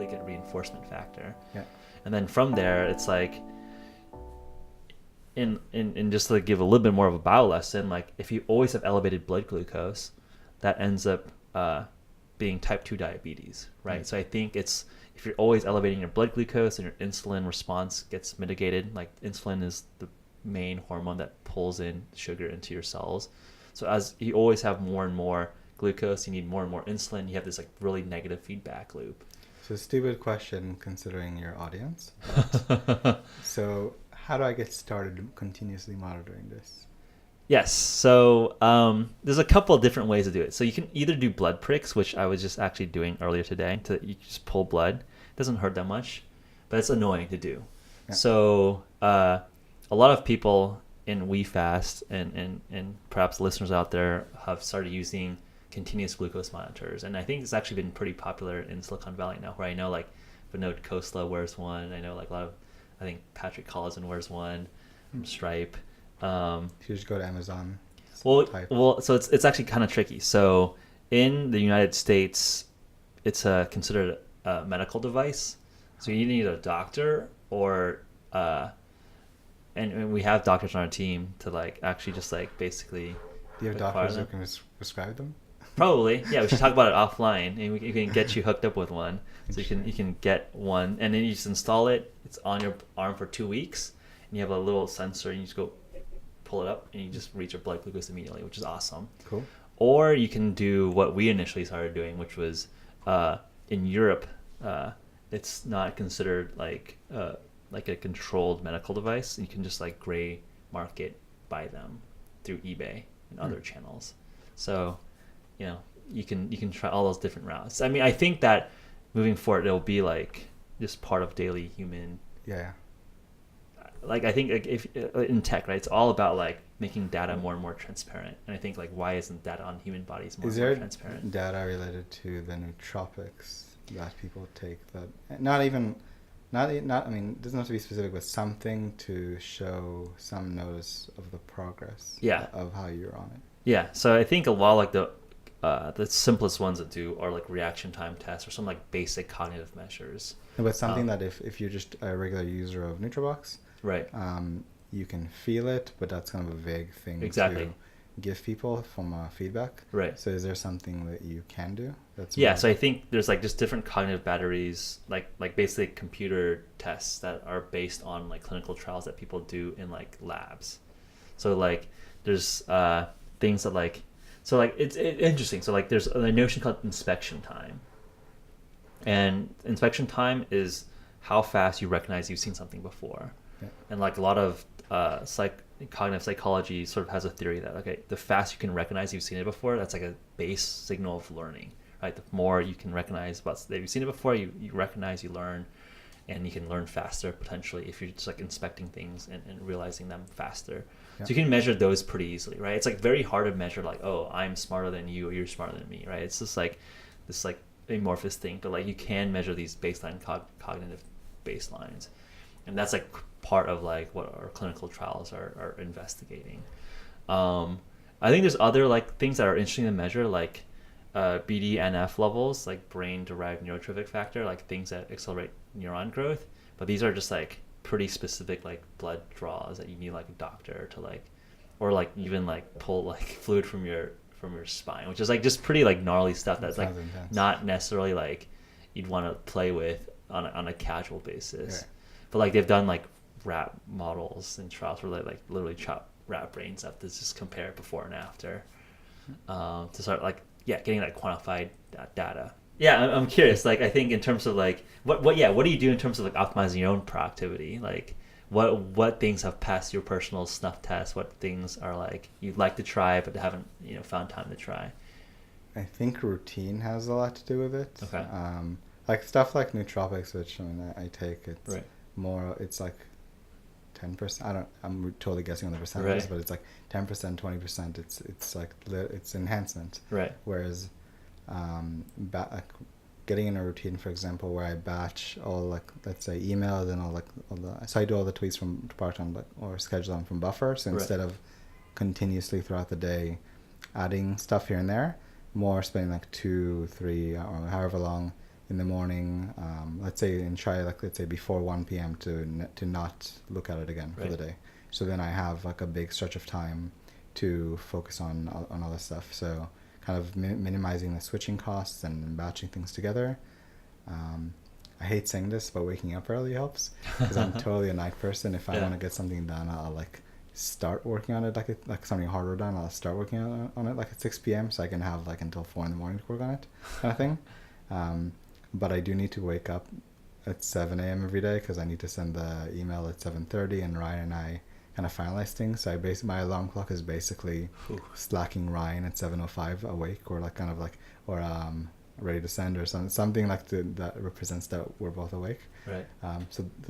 really good reinforcement factor. Yeah. And then from there, it's like, in just to give a little bit more of a bio lesson, like if you always have elevated blood glucose, that ends up being type 2 diabetes, right? So I think it's, if you're always elevating your blood glucose and your insulin response gets mitigated, like insulin is the main hormone that pulls in sugar into your cells. So as you always have more and more glucose, you need more and more insulin, you have this like really negative feedback loop. So stupid question considering your audience. So how do I get started continuously monitoring this? Yes. So there's a couple of different ways to do it. So you can either do blood pricks, which I was just actually doing earlier today. You just pull blood. It doesn't hurt that much, but it's annoying to do. Yeah. So a lot of people in WeFast and perhaps listeners out there have started using continuous glucose monitors. And I think it's actually been pretty popular in Silicon Valley now, where I know like Vinod Khosla wears one. I know like a lot of, I think Patrick Collison wears one from Stripe. You just go to Amazon. Well, so it's actually kind of tricky. So in the United States, it's considered a medical device. So you need a doctor or and we have doctors on our team to like actually just like basically. Do you have doctors who can prescribe them? Probably, yeah. We should talk about it offline, and we can get you hooked up with one, so you can get one, and then you just install it. It's on your arm for 2 weeks, and you have a little sensor, and you just go pull it up, and you just reach your blood glucose immediately, which is awesome. Cool. Or you can do what we initially started doing, which was in Europe, it's not considered like a controlled medical device. You can just like gray market buy them through eBay and other channels. So, you know, you can try all those different routes. I mean, I think that moving forward, it'll be like just part of daily human. Yeah. Like I think like if in tech, right, it's all about like making data more and more transparent. And I think like why isn't data on human bodies more transparent? Is there data related to the nootropics that people take that I mean, it doesn't have to be specific, but something to show some notice of the progress of how you're on it. Yeah. So I think a lot like the simplest ones that do are like reaction time tests or some like basic cognitive measures. No, but something that if you're just a regular user of Nutrabox, right, you can feel it, but that's kind of a vague thing to give people from feedback. Right. So is there something that you can do? So I think there's like just different cognitive batteries, like basically computer tests that are based on like clinical trials that people do in like labs. So like there's things that like, so like it's interesting. So like there's a notion called inspection time, and inspection time is how fast you recognize you've seen something before. Yeah. And like a lot of cognitive psychology sort of has a theory that okay, the faster you can recognize you've seen it before, that's like a base signal of learning, right? The more you can recognize that you've seen it before, you recognize, you learn, and you can learn faster potentially if you're just like inspecting things and realizing them faster. Yeah. So you can measure those pretty easily, right? It's like very hard to measure like, oh, I'm smarter than you or you're smarter than me, right? It's just like this like amorphous thing, but like you can measure these baseline cognitive baselines, and that's like part of like what our clinical trials are investigating. I think there's other like things that are interesting to measure, like BDNF levels, like brain-derived neurotrophic factor, like things that accelerate neuron growth. But these are just like pretty specific like blood draws that you need like a doctor to like, or like even like pull like fluid from your spine, which is like just pretty like gnarly stuff that's like intense. Not necessarily like you'd want to play with on a casual basis. Yeah. But like they've done like rat models and trials where they like literally chop rat brains up to just compare before and after to start like getting that quantified data. I'm curious, like I think in terms of like what do you do in terms of like optimizing your own productivity? Like what things have passed your personal snuff test? What things are like you'd like to try but haven't found time to try? I think routine has a lot to do with it. Okay. Like stuff like nootropics, which I take, it's right. More, it's like 10%. I'm totally guessing on the percentages, right. But it's like 10%, 20%. It's like it's enhancement. Right. Whereas, like getting in a routine, for example, where I batch all like let's say emails and so I do all the tweets from part-time or schedule them from Buffer. So instead of continuously throughout the day adding stuff here and there, more spending like 2, 3 or however long in the morning, let's say, and try like let's say before 1 p.m. to not look at it again for the day. So then I have like a big stretch of time to focus on other stuff. So kind of minimizing the switching costs and batching things together. I hate saying this, but waking up early helps because I'm totally a night person. If I want to get something done, I'll like start working on it like something harder done. I'll start working on it like at 6 p.m. so I can have like until 4 in the morning to work on it, kind of thing. But I do need to wake up at 7 a.m. every day because I need to send the email at 7:30, and Ryan and I kind of finalize things. So my alarm clock is basically slacking Ryan at 7:05 awake, or like kind of like, or ready to send, or something like that represents that we're both awake. Right.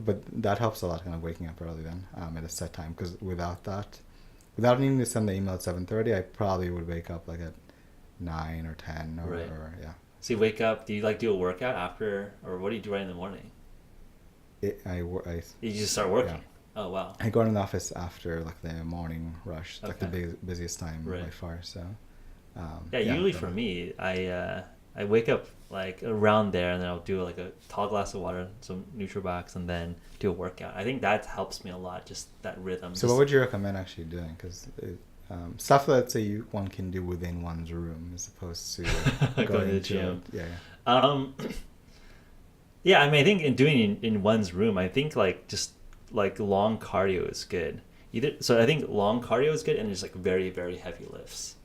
But that helps a lot, kind of waking up early then at a set time, because without needing to send the email at 7:30, I probably would wake up like at 9 or 10 or yeah. So you wake up, do you like do a workout after, or what do you do right in the morning? You just start working? Yeah. Oh, wow. I go in the office after like the morning rush, like the busiest time by far. So usually for me, I wake up like around there, and then I'll do like a tall glass of water, some NutriBox, and then do a workout. I think that helps me a lot, just that rhythm. So what would you recommend actually doing? Because stuff that say one can do within one's room as opposed to going to the gym. Yeah, I mean, I think in one's room, I think like just like long cardio is good. So I think long cardio is good, and just like very, very heavy lifts.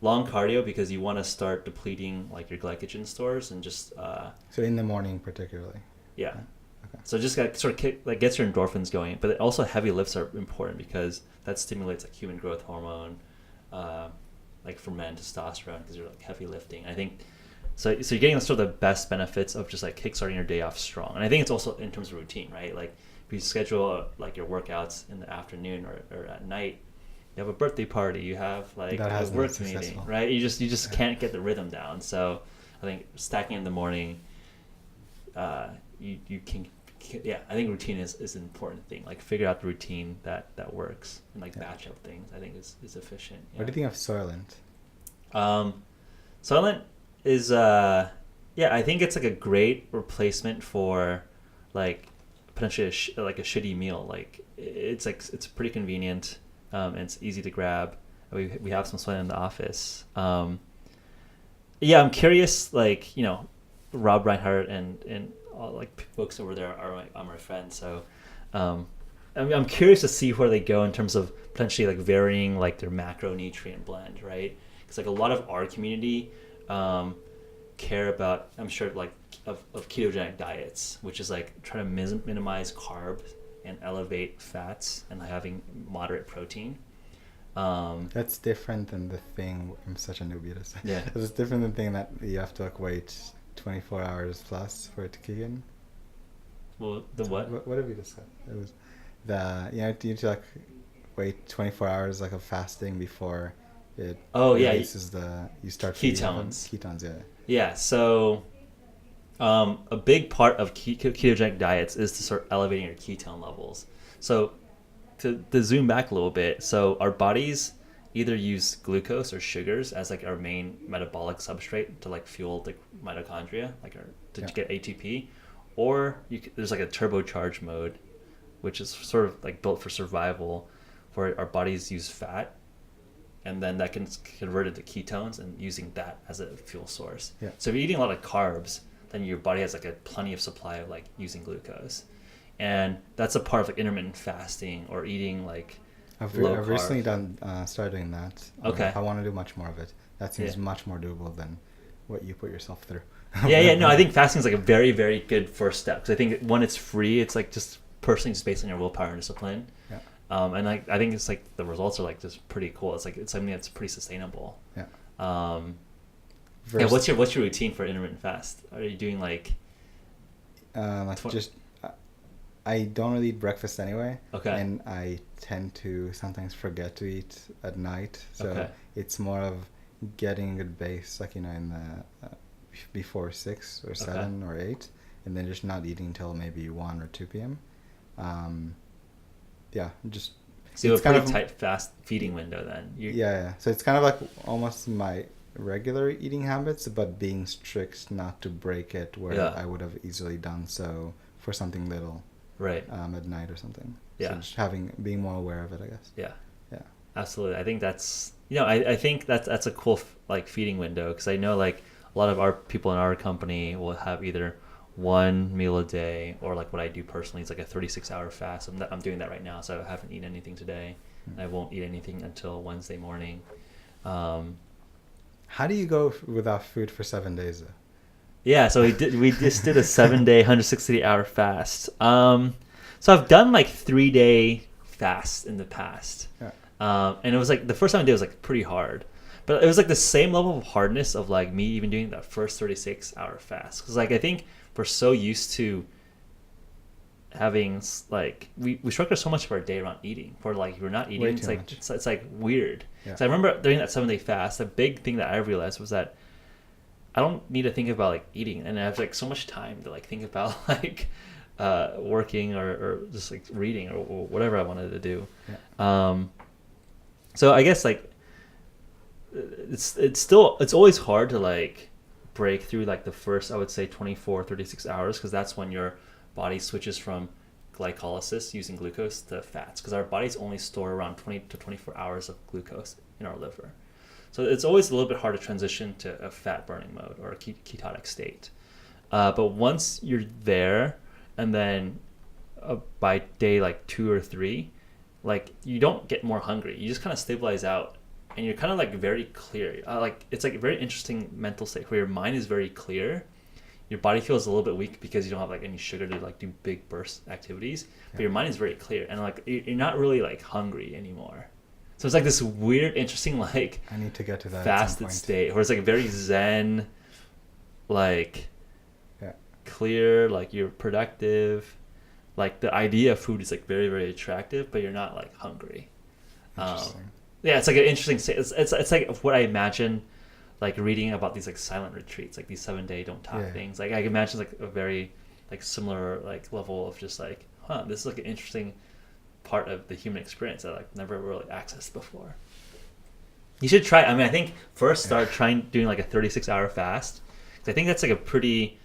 Long cardio because you want to start depleting like your glycogen stores, and just so in the morning particularly. Yeah. Okay. So just gets your endorphins going, but also heavy lifts are important because that stimulates like human growth hormone, like for men, testosterone, because you're like heavy lifting. I think so you're getting sort of the best benefits of just like kickstarting your day off strong. And I think it's also in terms of routine, right? Like if you schedule like your workouts in the afternoon or at night, you have a birthday party, you have like a work meeting, right? You just can't get the rhythm down. So I think stacking in the morning, you can, I think routine is an important thing. Like figure out the routine that works, and like batch up things, I think is efficient. Yeah. What do you think of Soylent? Soylent is I think it's like a great replacement for like potentially like a shitty meal. Like it's pretty convenient. And it's easy to grab. We have some Soylent in the office. I'm curious, like, Rob Reinhardt and all, like, folks over there are my friends. So I'm curious to see where they go in terms of potentially like varying like their macronutrient blend, right? Because like a lot of our community care about, I'm sure, like of ketogenic diets, which is like trying to minimize carbs and elevate fats and having moderate protein. That's different than the thing. I'm such a newbie to say. Yeah. It's different than the thing that you have to like wait 24 hours plus for it to kick in. Well, the what? What have we discussed? It was you need to like wait 24 hours like of fasting before it releases you start ketones. Ketones, yeah. Yeah. So. A big part of ketogenic diets is to start elevating your ketone levels. So to zoom back a little bit, so our bodies either use glucose or sugars as like our main metabolic substrate to like fuel the mitochondria, like to get ATP, or there's like a turbocharge mode, which is sort of like built for survival, where our bodies use fat, and then that can convert it to ketones and using that as a fuel source. Yeah. So if you're eating a lot of carbs, then your body has like a plenty of supply of like using glucose, and that's a part of like intermittent fasting or eating like I've low carb. recently started doing that. Okay. I want to do much more of it. That seems much more doable than what you put yourself through. No, I think fasting is like a very, very good first step, because I think when it's free, it's like just personally just based on your willpower and discipline. Yeah. And like I think it's like the results are like just pretty cool. It's like it's something that's pretty sustainable. Yeah. What's your routine for intermittent fast? Are you doing like I don't really eat breakfast anyway. Okay. And I tend to sometimes forget to eat at night. So it's more of getting a good base, like, in the before 6 or 7 or 8, and then just not eating until maybe 1 or 2 p.m. Just... So you have a pretty tight fast feeding window then. So it's kind of like almost my regular eating habits, but being strict not to break it where Yeah. I would have easily done so for something little Right. at night or something. Yeah. So just being more aware of it, I guess. Yeah. Yeah. Absolutely. I think that's, I think that's a cool like feeding window, because I know like a lot of our people in our company will have either one meal a day, or like what I do personally is like a 36-hour fast. I'm doing that right now, so I haven't eaten anything today. And I won't eat anything until Wednesday morning. How do you go without food for 7 days though? Yeah, so we just did a 7-day 160-hour fast. So I've done like 3-day fasts in the past. Yeah. And it was like the first time I did it was like pretty hard, but it was like the same level of hardness of like me even doing that first 36-hour fast, because like I think we're so used to having like we structure so much of our day around eating. For like if we're not eating, Way it's too like much. it's like weird. Yeah. So I remember during that 7-day fast, the big thing that I realized was that I don't need to think about like eating, and I have like so much time to like think about like working or just like reading or whatever I wanted to do. Yeah. So I guess like it's always hard to like break through like the first, I would say 36 hours, because that's when your body switches from glycolysis using glucose to fats, because our bodies only store around 20 to 24 hours of glucose in our liver. So it's always a little bit hard to transition to a fat burning mode or a ketonic state. But once you're there, and then by day like 2 or 3, like you don't get more hungry. You just kind of stabilize out, and you're kind of like very clear. Like it's like a very interesting mental state where your mind is very clear. Your body feels a little bit weak because you don't have like any sugar to like do big burst activities, but your mind is very clear, and like you're not really like hungry anymore. So it's like this weird, interesting like I need to get to that fasted state where it's like very zen, like clear, like you're productive. Like the idea of food is like very, very attractive, but you're not like hungry. Yeah, it's like an interesting state. It's like what I imagine, like reading about these like silent retreats, like these 7-day don't talk things. Like I can imagine like a very like similar like level of just like, this is like an interesting part of the human experience that like never really accessed before. You should try. I mean, I think first start doing like a 36-hour fast, because I think that's like a pretty.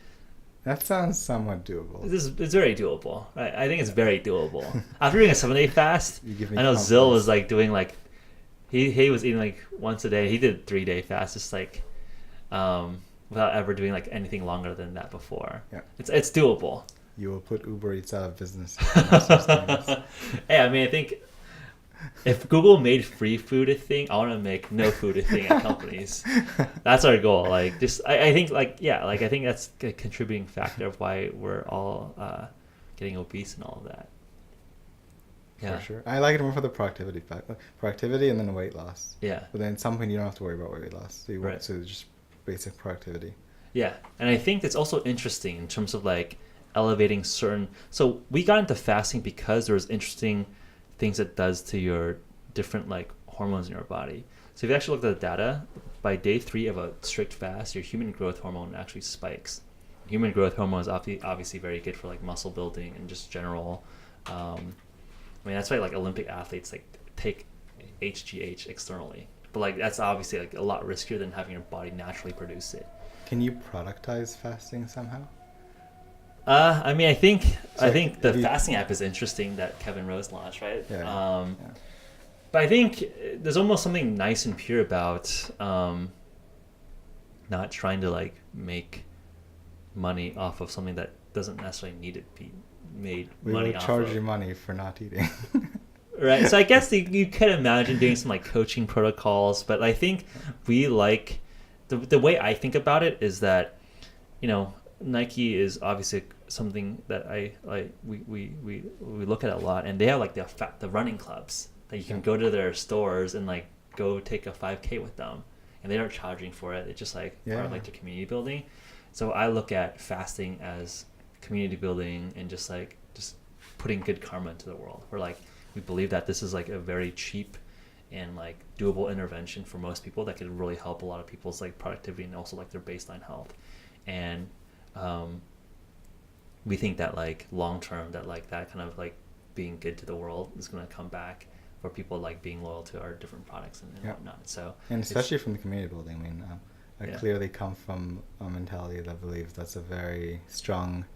That sounds somewhat doable. It's very doable, right? I think it's very doable. After doing a 7-day fast, I know confidence. Zill was like doing like, he was eating like once a day. He did a 3-day fast, just like, without ever doing like anything longer than that before. Yeah, it's doable. You will put Uber Eats out of business. Hey, I mean, I think if Google made free food a thing, I want to make no food a thing at companies. That's our goal. Like, just I think like I think that's a contributing factor of why we're all getting obese and all of that. Yeah, for sure. I like it more for the productivity factor, productivity, and then weight loss. Yeah, but then at some point you don't have to worry about weight loss. So you want to just basic productivity. Yeah, and I think it's also interesting in terms of like elevating certain. So we got into fasting because there was interesting things it does to your different like hormones in your body. So if you actually look at the data, by day 3 of a strict fast, your human growth hormone actually spikes. Human growth hormone is obviously very good for like muscle building and just general. I mean, that's why like Olympic athletes like take HGH externally, but like that's obviously like a lot riskier than having your body naturally produce it. Can you productize fasting somehow? I mean, I think the you... fasting app is interesting that Kevin Rose launched, right? Yeah. But I think there's almost something nice and pure about not trying to like make money off of something that doesn't necessarily need to be made money off of. We will charge you money for not eating. Right. So I guess you could imagine doing some like coaching protocols, but I think we like the way I think about it is that, Nike is obviously something that we look at a lot, and they have like the running clubs that you can go to their stores and like go take a 5K with them, and they aren't charging for it. It's just like part of like the community building. So I look at fasting as community building and just putting good karma into the world. Where like we believe that this is like a very cheap and like doable intervention for most people that could really help a lot of people's like productivity and also like their baseline health. And we think that like long term that like that kind of like being good to the world is going to come back for people like being loyal to our different products and whatnot. So and especially from the community building. I mean, I Yeah. clearly come from a mentality that believes that's a very strong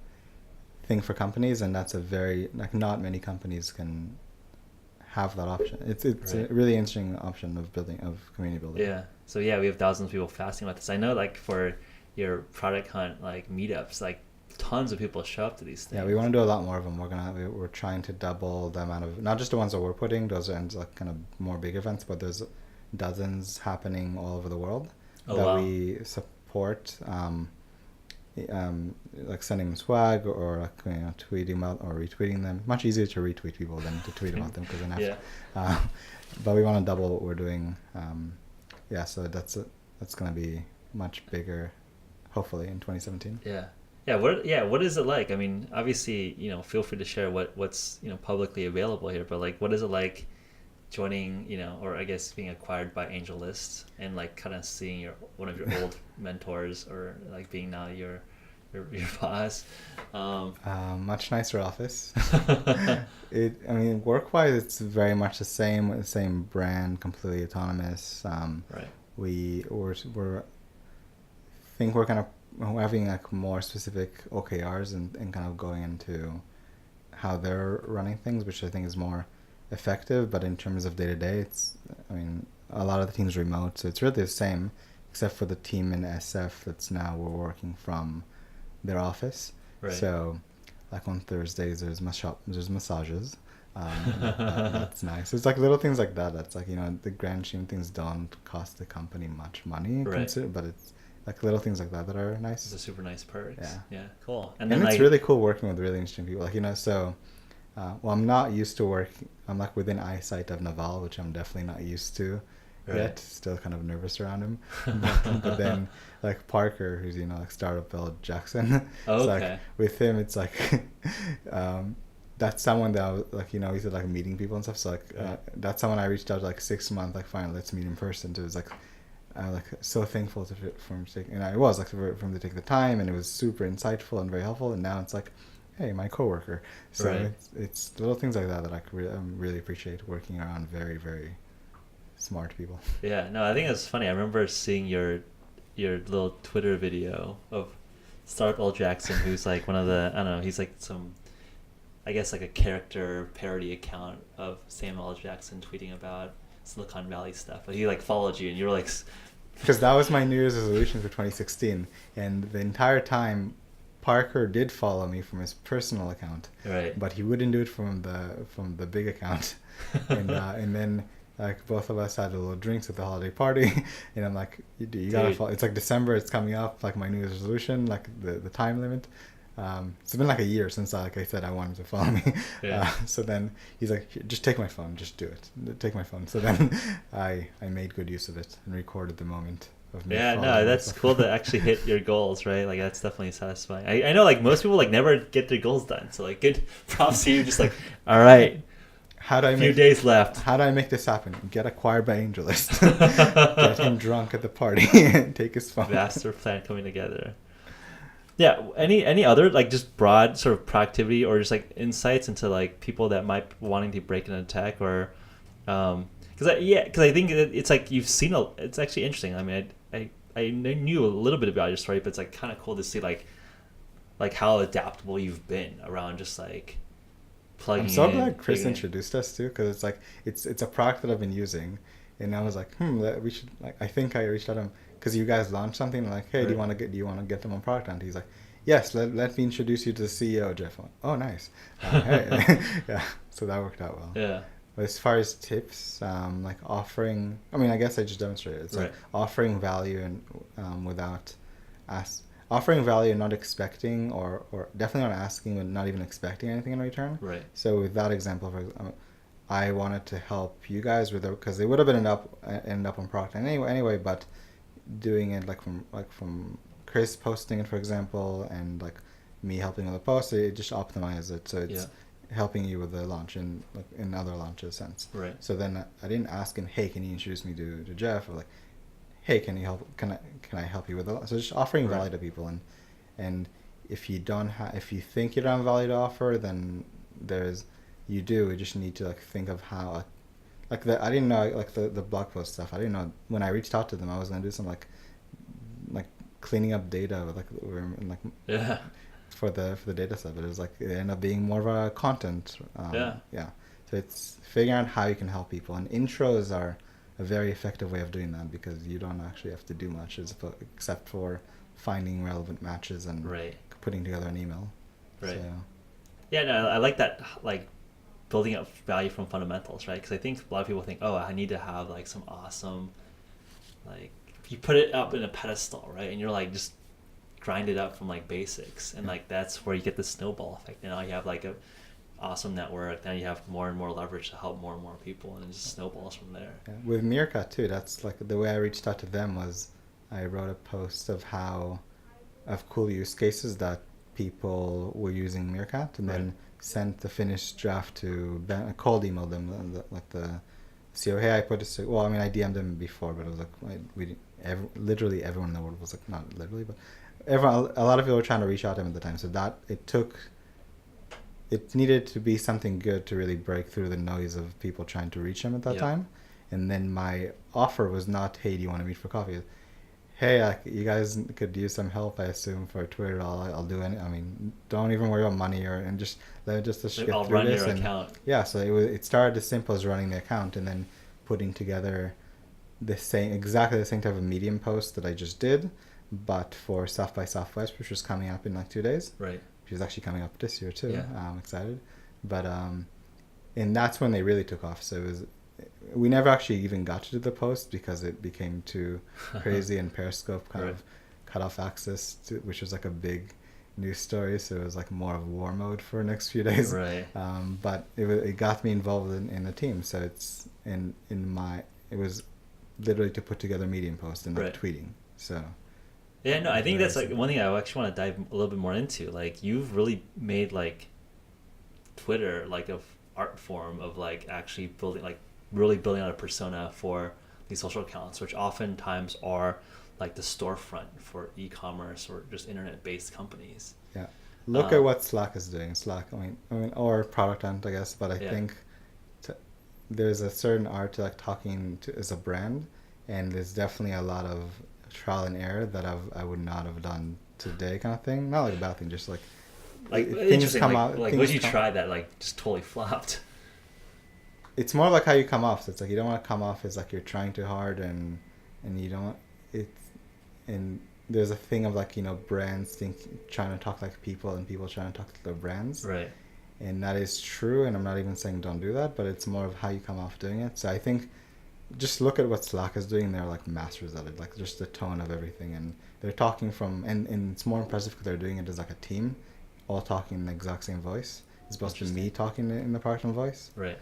thing for companies, and that's a very like not many companies can have that option. It's Right. a really interesting option of community building. Yeah. So yeah, we have thousands of people fasting with us. I know like for your product hunt like meetups, like tons of people show up to these things. Yeah, we want to do a lot more of them. We're trying to double the amount of, not just the ones that we're putting, those are like kind of more big events, but there's dozens happening all over the world that wow. we support. Like sending them swag or like, tweeting about or retweeting them. Much easier to retweet people than to tweet about them because then Yeah. but we want to double what we're doing. So that's going to be much bigger, hopefully in 2017. What is it like? I mean, obviously, feel free to share what's publicly available here, but like what is it like joining, or I guess being acquired by AngelList and like kind of seeing one of your old mentors or like being now your boss? Much nicer office. I mean, work-wise, it's very much the same brand, completely autonomous. Right. We're think we're kind of having like more specific OKRs and kind of going into how they're running things, which I think is more effective. But in terms of day to day, a lot of the team's remote, so it's really the same, except for the team in SF that's now we're working from their office. Right. So like on Thursdays there's massages. That's nice. It's like little things like that. That's like, the grand scheme things don't cost the company much money, right. But it's like little things like that are nice. It's a super nice perks. Yeah. Cool. And it's really cool working with really interesting people. Like, so, I'm not used to working. I'm like within eyesight of Naval, which I'm definitely not used to yet. Still kind of nervous around him. But then like Parker, who's, like startup build Jackson. Oh, so okay. Like with him, it's like, that's someone that I was like, he said like meeting people and stuff. So like, that's someone I reached out to like 6 months, like fine, let's meet in person. So it was like, like so thankful for him to take, and I was like for him to take the time, and it was super insightful and very helpful. And now it's like, hey, my coworker. So it's little things like that I really appreciate working around very, very smart people. Yeah, no, I think it's funny. I remember seeing your little Twitter video of Startup L Jackson, who's like one of the, I don't know, he's like some, I guess like a character parody account of Samuel L. Jackson tweeting about Silicon Valley stuff. But he like followed you, and you were like, because that was my New Year's resolution for 2016, and the entire time Parker did follow me from his personal account, right? But he wouldn't do it from the big account, and then like both of us had a little drinks at the holiday party, and I'm like, you gotta follow. It's like December, it's coming up, like my New Year's resolution, like the time limit. It's been like a year since like I said I wanted to follow me. So then he's like, just take my phone, just do it, take my phone. So then I made good use of it and recorded the moment of me. Yeah, no, that's cool to actually hit your goals, right? Like that's definitely satisfying. I know like most people like never get their goals done, so like good props to you. Just like, all right, few days left. How do I make this happen? Get acquired by AngelList. Get him drunk at the party and take his phone. Master plan coming together. Yeah, any other like just broad sort of productivity or just like insights into like people that might be wanting to break into tech or because I think it's like you've seen it's actually interesting. I mean, I knew a little bit about your story, but it's like kind of cool to see like how adaptable you've been around just like plugging in. I'm so glad Chris introduced us too, because it's like it's a product that I've been using, and I was like, we should like. I think I reached out to him because you guys launched something like, hey, do you want to get them on Product Hunt? He's like, yes, let me introduce you to the CEO, Jeff. Like, oh, nice. Hey. Yeah, so that worked out well. Yeah. But as far as tips, like offering, I mean, I guess I just demonstrated. It's like offering value and offering value and not expecting, or definitely not asking and not even expecting anything in return. Right. So with that example, for example, I wanted to help you guys with it because they would have ended up on Product anyway, but doing it like from Chris posting it, for example, and like me helping with the post, it just optimizes it so it's helping you with the launch in other launches sense. Right. So then I didn't ask him, hey, can you introduce me to Jeff, or like, hey, can I help you with the launch? So just offering value to people, and if you think you don't have value to offer, then you just need to like think of how I didn't know like the blog post stuff. I didn't know when I reached out to them I was gonna do some like cleaning up data with like Yeah. for the data set, but it was like it ended up being more of a content. Yeah. Yeah. So it's figuring out how you can help people, and intros are a very effective way of doing that because you don't actually have to do much except for finding relevant matches and Right. putting together an email. Right. So, Yeah, no, I like that, like building up value from fundamentals, right? Because I think a lot of people think, oh, I need to have like some awesome, like you put it up in a pedestal, right? And you're like just grind it up from like basics, and like that's where you get the snowball effect. And now you have like a awesome network. Now you have more and more leverage to help more and more people, and it just snowballs from there. yeah. With Meerkat too, that's like the way I reached out to them was I wrote a post of cool use cases that people were using Meerkat, and then sent the finished draft to Ben. I cold emailed them like the CEO. Hey, I put this. Well, I mean, I DM'd them before, but it was like literally everyone in the world was like, not literally, but everyone. A lot of people were trying to reach out to him at the time. So that it needed to be something good to really break through the noise of people trying to reach him at that time. And then my offer was not, hey, do you want to meet for coffee? Hey, you guys could use some help, I assume, for Twitter. I'll do any. I mean, don't even worry about money and just let it just get I'll through run this. your And account. yeah, so it started as simple as running the account and then putting together exactly the same type of Medium post that I just did, but for South by Southwest, which was coming up in like 2 days. Right. Which is actually coming up this year too. Yeah. I'm excited, but and that's when they really took off. So we never actually even got to do the post because it became too crazy and Periscope kind of cut off access to, which was like a big news story. So it was like more of war mode for the next few days. Right. But it got me involved in the team. So it's it was literally to put together Medium posts and like tweeting. So. Yeah, no, I think that's like one thing I actually want to dive a little bit more into. Like you've really made like Twitter like a art form of like actually really building out a persona for these social accounts, which oftentimes are like the storefront for e-commerce or just internet-based companies. Yeah, look at what Slack is doing. Slack, I mean, or Product Hunt, I guess. But I think there's a certain art to like talking to as a brand, and there's definitely a lot of trial and error that I would not have done today, kind of thing. Not like a bad thing, just like things come out. Like, would you try that? Like, just totally flopped. It's more like how you come off. So it's like you don't want to come off as like you're trying too hard, and you don't. And there's a thing of like brands trying to talk like people, and people trying to talk like their brands. Right. And that is true, and I'm not even saying don't do that, but it's more of how you come off doing it. So I think just look at what Slack is doing. They're like masters at it, like just the tone of everything, and they're talking and it's more impressive because they're doing it as like a team, all talking in the exact same voice, as opposed to me talking in the partner voice. Right.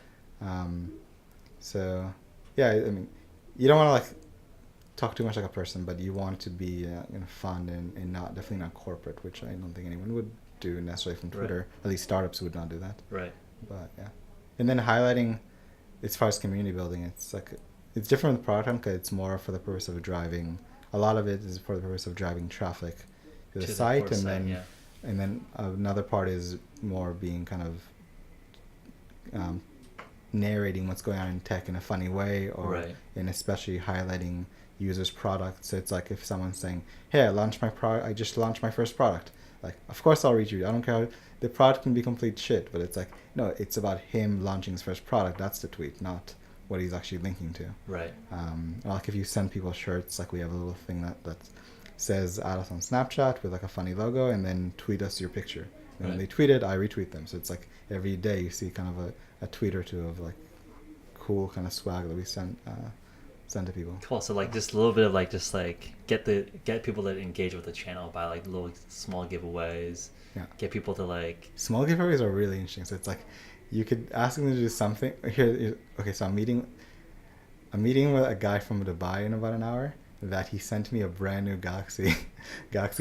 So yeah, I mean, you don't want to like talk too much like a person, but you want to be fun and definitely not corporate, which I don't think anyone would do necessarily from Twitter. Right. At least startups would not do that. Right. But yeah, and then highlighting as far as community building, it's different with Product Hunt because it's more for the purpose of driving. A lot of it is for the purpose of driving traffic to the site, and then another part is more being kind of narrating what's going on in tech in a funny way, or and especially highlighting users' products. So it's like if someone's saying, "Hey, I just launched my first product." Like, of course I'll read you. I don't care. The product can be complete shit, but it's like, no, it's about him launching his first product. That's the tweet, not what he's actually linking to. Right. Like if you send people shirts, like we have a little thing that says add us on Snapchat with like a funny logo, and then tweet us your picture. And when they tweet it, I retweet them. So it's like every day you see kind of a tweet or two of like cool kind of swag that we send to people. Cool. So like just a little bit of like just like get people to engage with the channel by like little small giveaways. Yeah. Get people to like small giveaways are really interesting. So it's like you could ask them to do something. Okay, so I'm meeting with a guy from Dubai in about an hour that he sent me a brand new Galaxy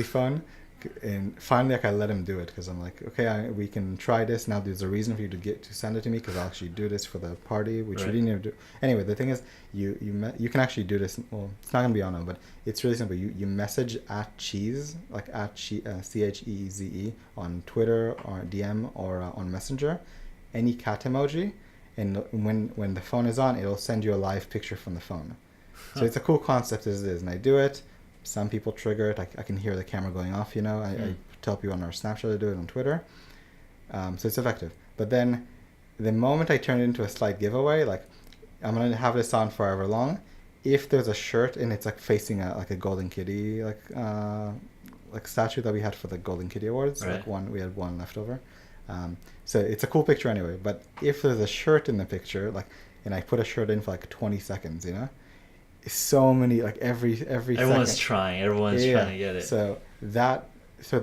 phone. And finally, like, I let him do it because I'm like, okay, we can try this. Now there's a reason for you to send it to me because I'll actually do this for the party, which we didn't even do. Anyway, the thing is, you can actually do this. Well, it's not going to be on them, but it's really simple. You message at Cheese, like at CHEEZE on Twitter or DM or on Messenger, any cat emoji, and when the phone is on, it'll send you a live picture from the phone. So Huh. it's a cool concept as it is, and I do it. Some people trigger it. I can hear the camera going off. I tell people on our Snapchat to do it on Twitter. So it's effective. But then, the moment I turn it into a slight giveaway, like I'm gonna have this on forever long. If there's a shirt and it's like facing a golden kitty like statue that we had for the Golden Kitty Awards, Right. we had one left over. So it's a cool picture anyway. But if there's a shirt in the picture, and I put a shirt in for like 20 seconds, so many, like every Everyone's second. trying. Everyone's trying to get it. So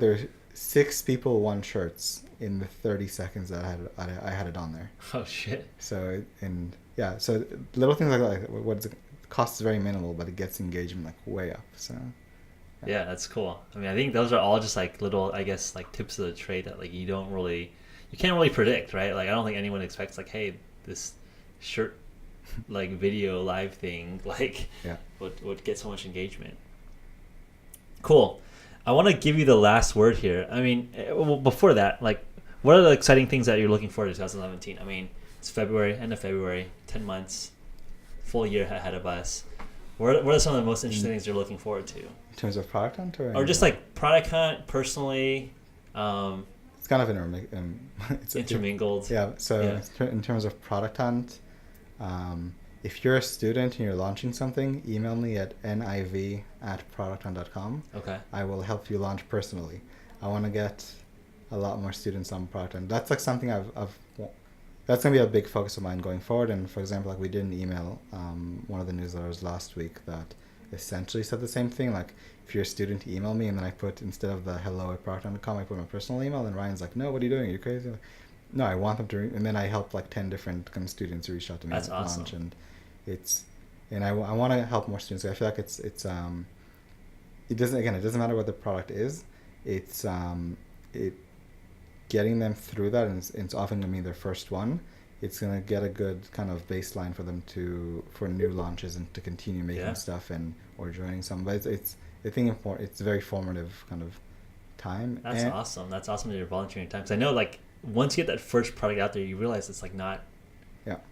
there's 6 people won shirts in the 30 seconds that I had it on there. Oh shit. So so little things like that. What is it? Cost is very minimal, but it gets engagement like way up. So Yeah, that's cool. I mean, I think those are all just like little, I guess, like tips of the trade that like you can't really predict, right? Like I don't think anyone expects like, hey, this shirt like video live thing like would get so much engagement. Cool. I want to give you the last word here. I mean, well, before that, like, what are the exciting things that you're looking forward to 2017? I mean, it's February, end of February, 10 months, full year ahead of us. What are some of the most interesting things you're looking forward to? in terms of product hunt, Or just like product hunt, personally, it's kind of it's intermingled. Yeah. So in terms of product hunt, if you're a student and you're launching something, email me at niv@producthunt.com. Okay. I will help you launch personally. I want to get a lot more students on product hunt. That's like something that's going to be a big focus of mine going forward. And for example, like we did an email, one of the newsletters last week that essentially said the same thing. Like, if you're a student, email me, and then I put, instead of the hello@producthunt.com, I put my personal email, and Ryan's like, no, what are you doing? Are you crazy? Like, no, I want them to, and then I help like 10 different kind of students reach out to me. That's at awesome. launch, and I want to help more students. I feel like it doesn't matter what the product is. It's getting them through that, and it's often going to be their first one. It's going to get a good kind of baseline for them for new launches and to continue making stuff or joining some. But it's it's a very formative kind of time. That's awesome. That's awesome that you're volunteering time. Because I know, like, once you get that first product out there, you realize it's like not,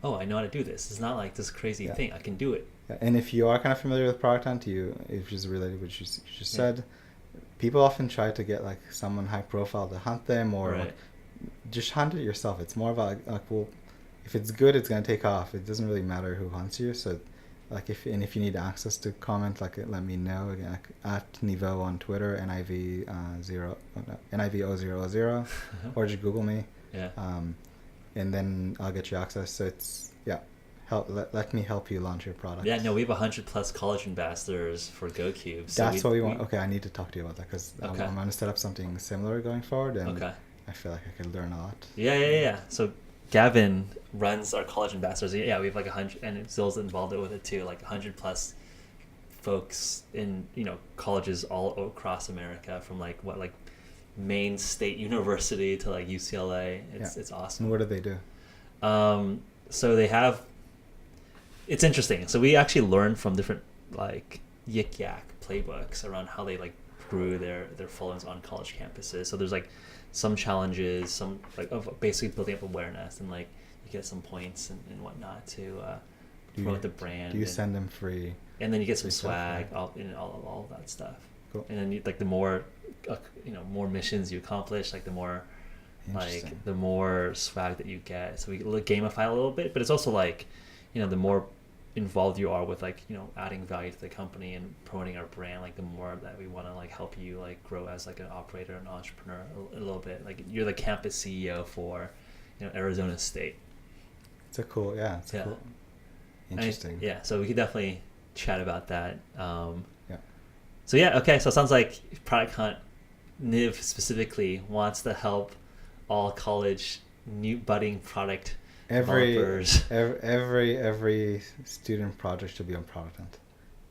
oh, I know how to do this. It's not like this crazy thing. I can do it. Yeah. And if you are kind of familiar with product hunt, if it's related to what you just said, people often try to get like someone high profile to hunt them, or like, just hunt it yourself. It's more about well, if it's good, it's going to take off. It doesn't really matter who hunts you. So like if you need access to comment, like let me know. Again, at Nivo on Twitter, NIVO000, or just Google me. Yeah. And then I'll get you access. So it's let me help you launch your product. Yeah, no, we have 100+ college ambassadors for GoCube. So that's what we want. Okay, I need to talk to you about that, because I'm going to set up something similar going forward, and I feel like I could learn a lot. Yeah. So Gavin runs our college ambassadors. Yeah, we have like 100, and Zill's involved with it too. Like 100+ folks in colleges all across America, from like Maine State University to like UCLA. It's awesome. And what do they do? So they have. It's interesting. So we actually learned from different like Yik Yak playbooks around how they like grew their followings on college campuses. So there's like some challenges, some like of basically building up awareness, and like you get some points and whatnot to promote the brand. Do you send them free? And then you get some swag, all of that stuff. Cool. And then the more more missions you accomplish, like the more swag that you get. So we gamify a little bit, but it's also like the more involved you are with adding value to the company and promoting our brand, like the more that we want to like help you like grow as like an operator and entrepreneur a little bit. Like you're the campus CEO for Arizona State. It's a cool cool, interesting. So we could definitely chat about that. So okay, so it sounds like Product Hunt, Niv specifically, wants to help all college new budding product developers. Every student project should be on Product Hunt.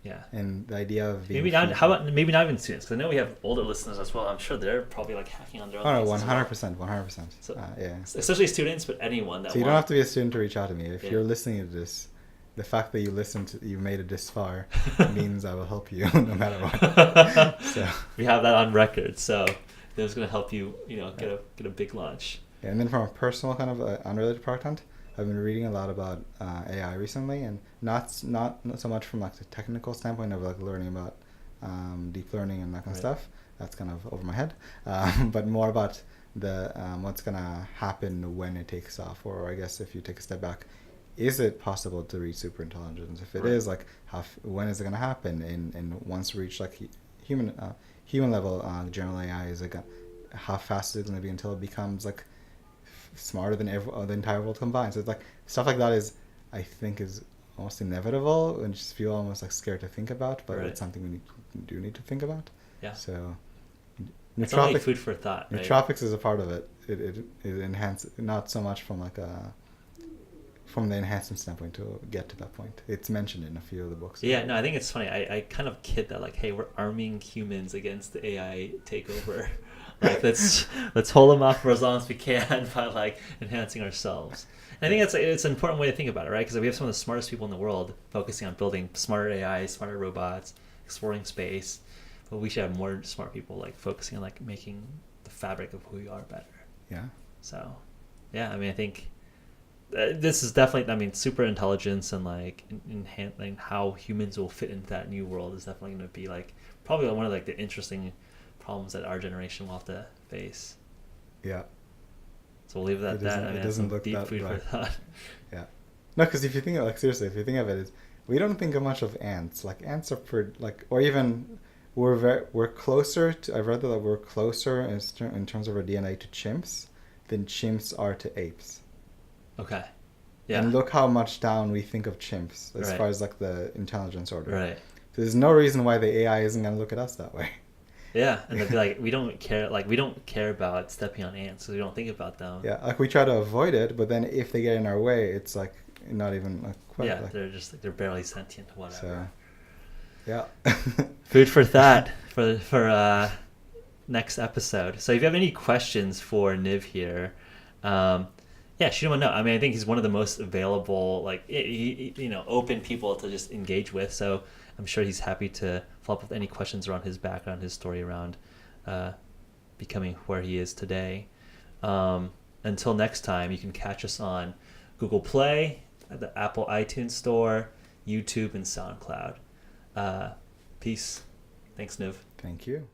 Yeah. And the idea of maybe not even students, because I know we have older listeners as well. I'm sure they're probably like hacking on their own. Oh, 100%. So, especially students, but anyone that. So you don't have to be a student to reach out to me. If you're listening to this, the fact that you made it this far means I will help you no matter what. So we have that on record. So that's going to help you, get a big launch. Yeah, and then from a personal kind of unrelated product hunt, I've been reading a lot about AI recently, and not so much from like the technical standpoint of like learning about deep learning and that kind of stuff. That's kind of over my head, but more about the what's gonna happen when it takes off, or I guess if you take a step back, is it possible to reach super intelligence? If it is, like when is it gonna happen? And once we reach like human level general AI, is like how fast is it gonna be until it becomes like smarter than the entire world combined? So it's like stuff like that is, I think, is almost inevitable and just feel almost like scared to think about, but it's something we do need to think about. Yeah. So it's only food for thought, right? Nootropics is a part of it. It enhances, not so much from like from the enhancement standpoint to get to that point. It's mentioned in a few of the books. Yeah, no, I think it's funny. I kind of kid that like, hey, we're arming humans against the AI takeover. Like let's hold them off for as long as we can by like enhancing ourselves. And I think it's an important way to think about it, right? Because we have some of the smartest people in the world focusing on building smarter AI, smarter robots, exploring space. But we should have more smart people like focusing on like making the fabric of who we are better. Yeah. So, yeah, I mean, I think this is definitely, I mean, super intelligence and like enhancing how humans will fit into that new world is definitely going to be like probably one of like the interesting problems that our generation will have to face. Yeah. So we'll leave it at that. I mean, it doesn't look deep that food for thought. Yeah. No, because if you think of, like, seriously, if you think of it, we don't think of much of ants. Like ants are like, or even we're closer to. I've read that we're closer in terms of our DNA to chimps than chimps are to apes. Okay. Yeah. And look how much down we think of chimps as far as like the intelligence order. Right. There's no reason why the AI isn't going to look at us that way. Yeah, and they'll be like, we don't care about stepping on ants, so we don't think about them. Yeah, like we try to avoid it, but then if they get in our way, it's like not even like quite. Yeah, like, they're just like they're barely sentient, whatever. So, yeah. Food for thought for next episode. So if you have any questions for Niv here, yeah, shoot him a note. I mean, I think he's one of the most available, like open people to just engage with. So I'm sure he's happy to follow up with any questions around his background, his story around becoming where he is today. Until next time, you can catch us on Google Play, the Apple iTunes Store, YouTube, and SoundCloud. Peace. Thanks, Niv. Thank you.